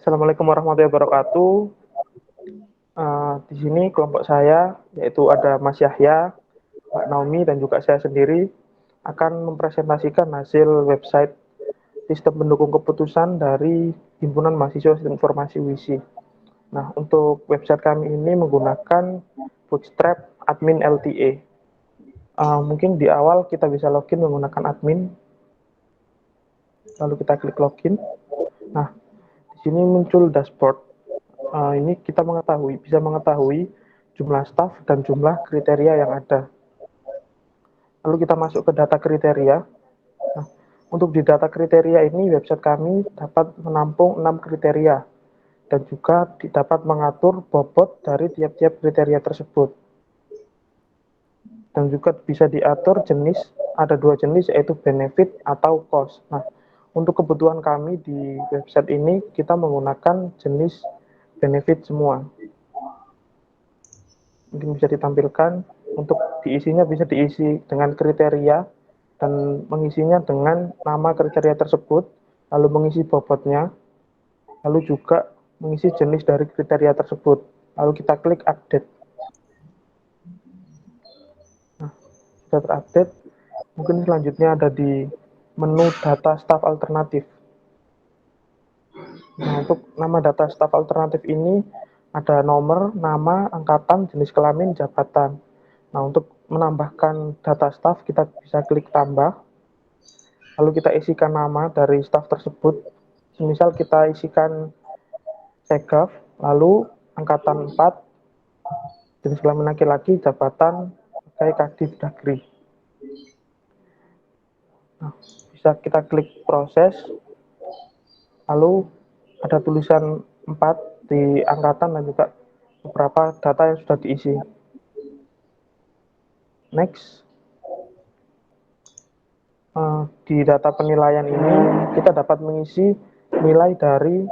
Assalamualaikum warahmatullahi wabarakatuh. Di sini kelompok saya, yaitu ada Mas Yahya, Mbak Naomi, dan juga saya sendiri, akan mempresentasikan hasil website sistem pendukung keputusan dari Himpunan Mahasiswa Sistem Informasi WISI. Nah, untuk website kami ini menggunakan Bootstrap Admin LTE. Mungkin di awal kita bisa login menggunakan admin, lalu kita klik login. Nah, di sini muncul dashboard. Ini kita bisa mengetahui jumlah staf dan jumlah kriteria yang ada. Lalu kita masuk ke data kriteria. Nah, untuk di data kriteria ini, website kami dapat menampung 6 kriteria dan juga dapat mengatur bobot dari tiap-tiap kriteria tersebut. Dan juga bisa diatur jenis, ada 2 jenis, yaitu benefit atau cost. Nah, untuk kebutuhan kami di website ini, kita menggunakan jenis benefit semua. Mungkin bisa ditampilkan, untuk diisinya bisa diisi dengan kriteria, dan mengisinya dengan nama kriteria tersebut, lalu mengisi bobotnya, lalu juga mengisi jenis dari kriteria tersebut. Lalu kita klik update. Nah, sudah terupdate. Mungkin selanjutnya ada di menu data staf alternatif. Nah, untuk nama data staf alternatif ini ada nomor, nama, angkatan, jenis kelamin, jabatan. Nah, untuk menambahkan data staf, kita bisa klik tambah. Lalu kita isikan nama dari staf tersebut. Misal kita isikan Segaf, lalu angkatan 4, jenis kelamin laki-laki, jabatan sebagai Kadif Dagri. Nah, bisa kita klik proses, lalu ada tulisan 4 di angkatan dan juga beberapa data yang sudah diisi. Next. Di data penilaian ini kita dapat mengisi nilai dari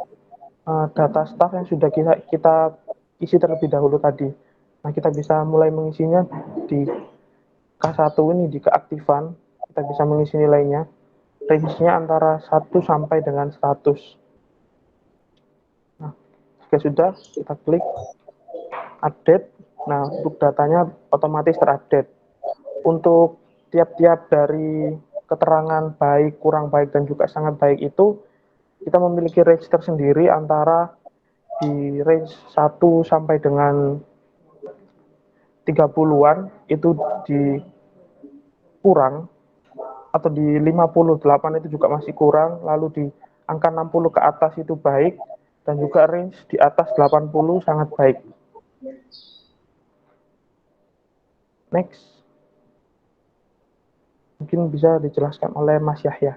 data staf yang sudah kita isi terlebih dahulu tadi. Nah, kita bisa mulai mengisinya di K1 ini, di keaktifan. Kita bisa mengisi nilainya. Range-nya antara 1 sampai dengan 100. Nah, jika sudah, kita klik update. Nah, untuk datanya otomatis terupdate. Untuk tiap-tiap dari keterangan baik, kurang baik, dan juga sangat baik itu, kita memiliki range tersendiri antara di range 1 sampai dengan 30-an itu di kurang, atau di 58 itu juga masih kurang, lalu di angka 60 ke atas itu baik, dan juga range di atas 80 sangat baik. Next. Mungkin bisa dijelaskan oleh Mas Yahya.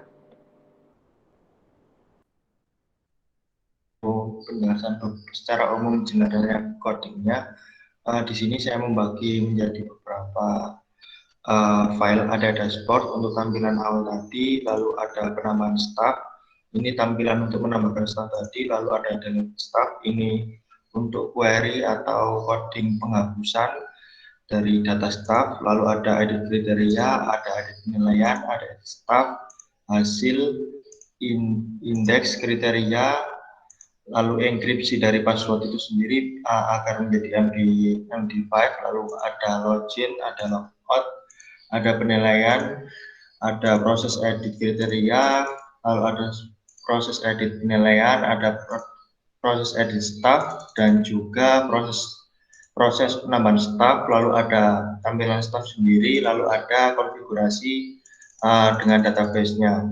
Penjelasan secara umum generalnya codingnya. Di sini saya membagi menjadi beberapa file. Ada dashboard untuk tampilan awal tadi, lalu ada penambahan staff, ini tampilan untuk menambahkan staff tadi, lalu ada delete staff, ini untuk query atau coding penghapusan dari data staff, lalu ada edit kriteria, ada edit penilaian, ada edit staff, hasil, indeks kriteria, lalu enkripsi dari password itu sendiri agar menjadi MD5, lalu ada login, ada logout, ada penilaian, ada proses edit kriteria, lalu ada proses edit penilaian, ada proses edit staff, dan juga proses penambahan staff, lalu ada tampilan staff sendiri, lalu ada konfigurasi dengan database-nya.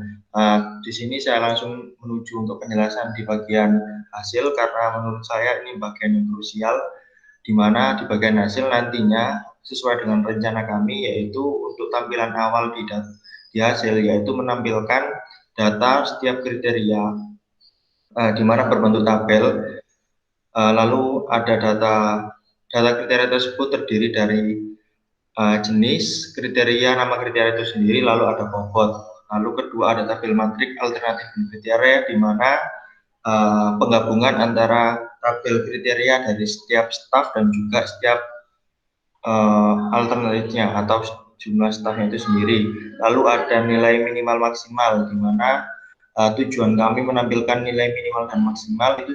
Di sini saya langsung menuju untuk penjelasan di bagian hasil, karena menurut saya ini bagian yang krusial, di mana di bagian hasil nantinya sesuai dengan rencana kami, yaitu untuk tampilan awal di hasil, yaitu menampilkan data setiap kriteria di mana berbentuk tabel, lalu ada data kriteria tersebut terdiri dari jenis kriteria, nama kriteria itu sendiri, lalu ada bobot. Lalu kedua ada tabel matrik alternatif kriteria, di mana penggabungan antara tabel kriteria dari setiap staf dan juga setiap alternatifnya atau jumlah stafnya itu sendiri. Lalu ada nilai minimal maksimal, di mana tujuan kami menampilkan nilai minimal dan maksimal itu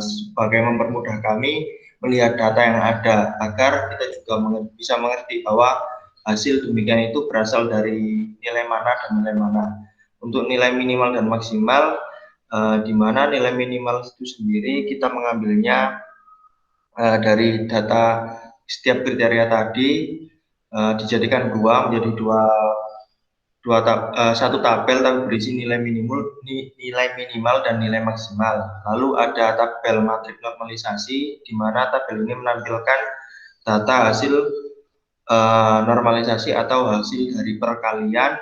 sebagai mempermudah kami melihat data yang ada agar kita juga bisa mengerti bahwa hasil demikian itu berasal dari nilai mana dan nilai mana. Untuk nilai minimal dan maksimal, di mana nilai minimal itu sendiri kita mengambilnya dari data setiap kriteria tadi, dijadikan menjadi satu tabel tapi berisi nilai minimal dan nilai maksimal. Lalu ada tabel matriks normalisasi, di mana tabel ini menampilkan data hasil normalisasi atau hasil dari perkalian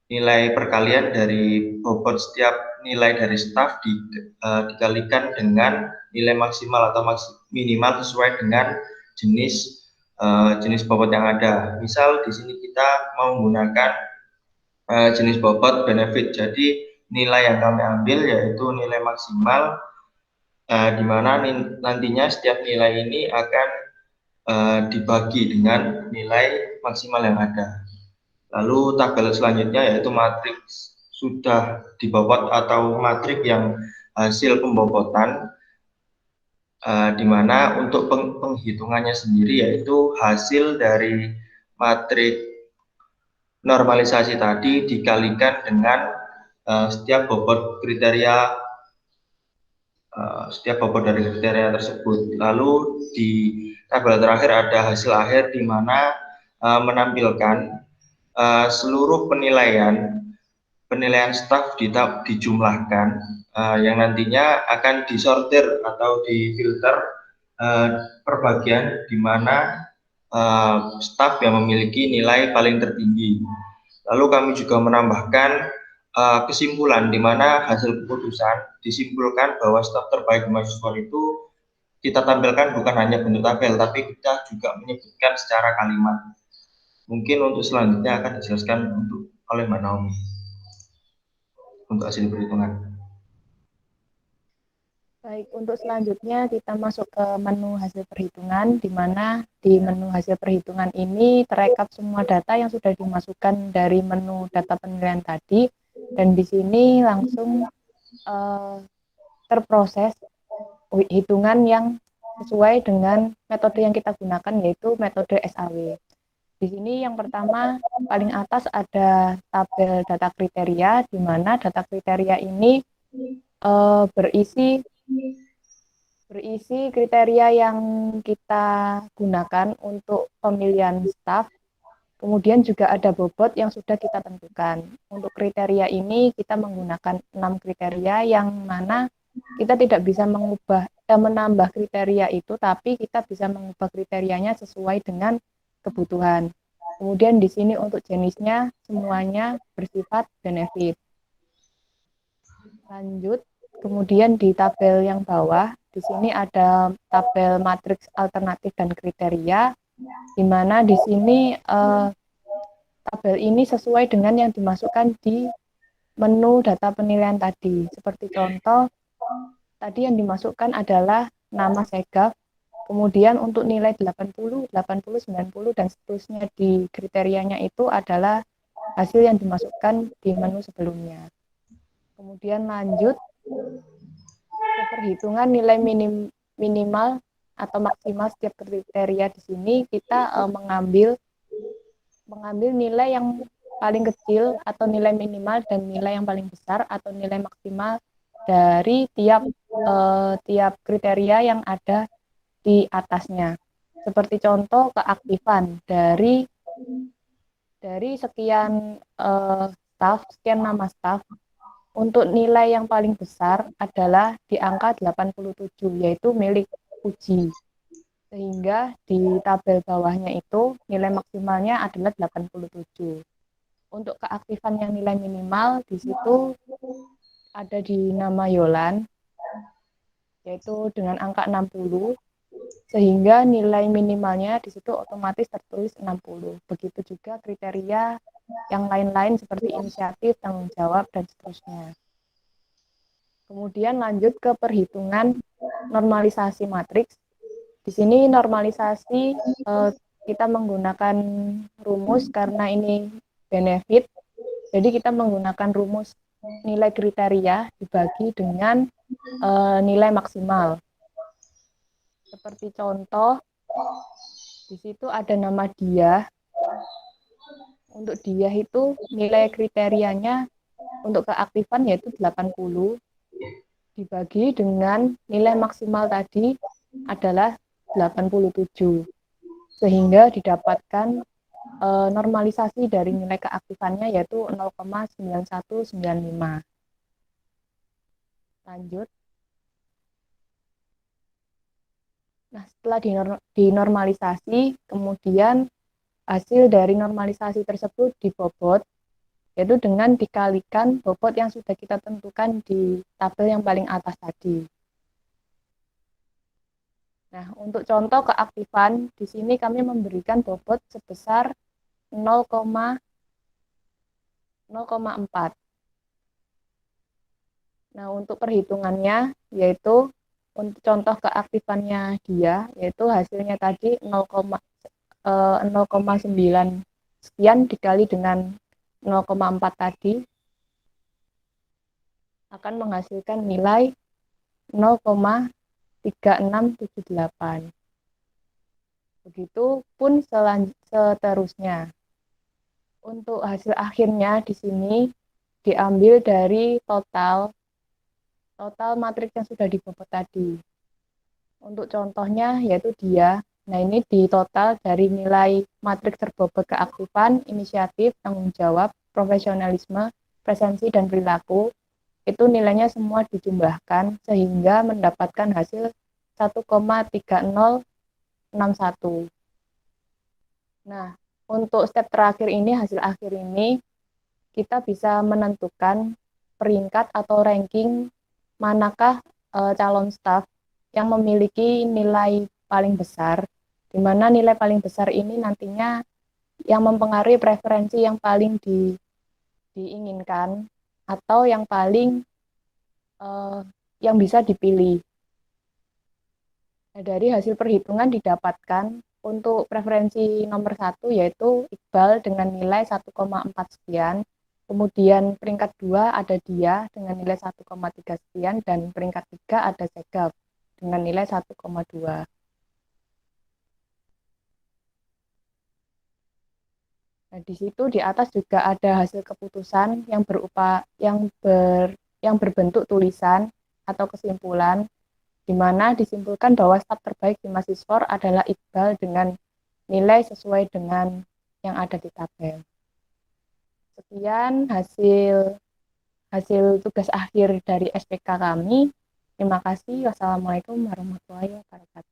nilai perkalian dari bobot setiap nilai dari staf dikalikan dengan nilai maksimal atau minimal sesuai dengan jenis bobot yang ada. Misal di sini kita mau menggunakan jenis bobot benefit. Jadi nilai yang kami ambil yaitu nilai maksimal, di mana nantinya setiap nilai ini akan dibagi dengan nilai maksimal yang ada. Lalu tabel selanjutnya yaitu matriks sudah dibobot atau matriks yang hasil pembobotan, di mana untuk penghitungannya sendiri yaitu hasil dari matriks normalisasi tadi dikalikan dengan setiap bobot dari kriteria tersebut. Lalu di tabel terakhir ada hasil akhir di mana menampilkan seluruh penilaian staf dijumlahkan, yang nantinya akan disortir atau difilter per bagian, di mana staf yang memiliki nilai paling tertinggi. Lalu kami juga menambahkan kesimpulan, di mana hasil keputusan disimpulkan bahwa staf terbaik mahasiswa itu kita tampilkan bukan hanya bentuk tabel, tapi kita juga menyebutkan secara kalimat. Mungkin untuk selanjutnya akan dijelaskan oleh Mbak Naomi untuk hasil perhitungan. Baik, untuk selanjutnya kita masuk ke menu hasil perhitungan, di mana di menu hasil perhitungan ini terekap semua data yang sudah dimasukkan dari menu data penilaian tadi, dan di sini langsung terproses hitungan yang sesuai dengan metode yang kita gunakan, yaitu metode SAW. Di sini yang pertama, paling atas ada tabel data kriteria, di mana data kriteria ini berisi kriteria yang kita gunakan untuk pemilihan staf. Kemudian juga ada bobot yang sudah kita tentukan. Untuk kriteria ini kita menggunakan 6 kriteria, yang mana kita tidak bisa menambah kriteria itu, tapi kita bisa mengubah kriterianya sesuai dengan kebutuhan. Kemudian di sini untuk jenisnya semuanya bersifat benefit. Lanjut, kemudian di tabel yang bawah, di sini ada tabel matriks alternatif dan kriteria, di mana di sini tabel ini sesuai dengan yang dimasukkan di menu data penilaian tadi. Seperti contoh, tadi yang dimasukkan adalah nama segaf, kemudian untuk nilai 80, 80, 90, dan seterusnya di kriterianya itu adalah hasil yang dimasukkan di menu sebelumnya. Kemudian lanjut ke perhitungan nilai minimal atau maksimal setiap kriteria. Di sini kita mengambil nilai yang paling kecil atau nilai minimal dan nilai yang paling besar atau nilai maksimal dari tiap kriteria yang ada di atasnya. Seperti contoh keaktifan dari sekian sekian nama staf, untuk nilai yang paling besar adalah di angka 87, yaitu milik uji. Sehingga di tabel bawahnya itu nilai maksimalnya adalah 87. Untuk keaktifan yang nilai minimal, di situ ada di nama Yolan, yaitu dengan angka 60, sehingga nilai minimalnya di situ otomatis tertulis 60. Begitu juga kriteria yang lain-lain seperti inisiatif, tanggung jawab, dan seterusnya. Kemudian lanjut ke perhitungan normalisasi matriks. Di sini normalisasi kita menggunakan rumus karena ini benefit, Jadi kita menggunakan rumus nilai kriteria dibagi dengan nilai maksimal. Seperti contoh, di situ ada nama dia. Untuk dia itu nilai kriterianya untuk keaktifan yaitu 80, dibagi dengan nilai maksimal tadi adalah 87. Sehingga didapatkan normalisasi dari nilai keaktifannya yaitu 0,9195. Lanjut. Nah, setelah dinormalisasi, kemudian hasil dari normalisasi tersebut dibobot, yaitu dengan dikalikan bobot yang sudah kita tentukan di tabel yang paling atas tadi. Nah, untuk contoh keaktifan, di sini kami memberikan bobot sebesar 0,4. Nah, untuk perhitungannya, yaitu untuk contoh keaktifannya dia, yaitu hasilnya tadi 0,9 sekian dikali dengan 0,4 tadi, akan menghasilkan nilai 0,3678. Begitupun seterusnya. Untuk hasil akhirnya di sini diambil dari total matriks yang sudah dibobot tadi. Untuk contohnya yaitu dia. Nah, ini di total dari nilai matriks terbobot keaktifan, inisiatif, tanggung jawab, profesionalisme, presensi, dan perilaku. Itu nilainya semua dijumlahkan sehingga mendapatkan hasil 1,3061. Nah, untuk step terakhir ini, hasil akhir ini, kita bisa menentukan peringkat atau ranking manakah calon staf yang memiliki nilai paling besar, di mana nilai paling besar ini nantinya yang mempengaruhi preferensi yang paling diinginkan atau yang paling yang bisa dipilih. Nah, dari hasil perhitungan didapatkan untuk preferensi nomor 1 yaitu Iqbal dengan nilai 1,4 sekian. Kemudian peringkat 2 ada dia dengan nilai 1,3 sekian, dan peringkat 3 ada Segaf dengan nilai 1,2. Nah, di situ di atas juga ada hasil keputusan yang berbentuk tulisan atau kesimpulan, di mana disimpulkan bahwa staf terbaik di Mahasiswa adalah Iqbal dengan nilai sesuai dengan yang ada di tabel. Sekian hasil tugas akhir dari SPK kami. Terima kasih. Wassalamualaikum warahmatullahi wabarakatuh.